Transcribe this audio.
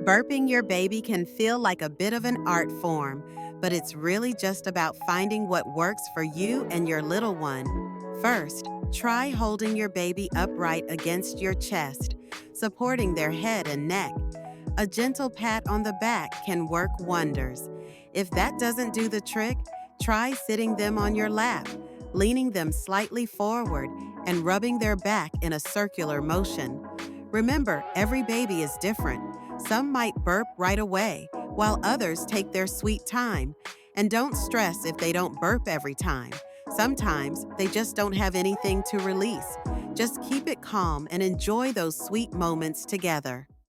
Burping your baby can feel like a bit of an art form, but it's really just about finding what works for you and your little one. First, try holding your baby upright against your chest, supporting their head and neck. A gentle pat on the back can work wonders. If that doesn't do the trick, try sitting them on your lap, leaning them slightly forward, and rubbing their back in a circular motion. Remember, every baby is different. Some might burp right away, while others take their sweet time. And don't stress if they don't burp every time. Sometimes they just don't have anything to release. Just keep it calm and enjoy those sweet moments together.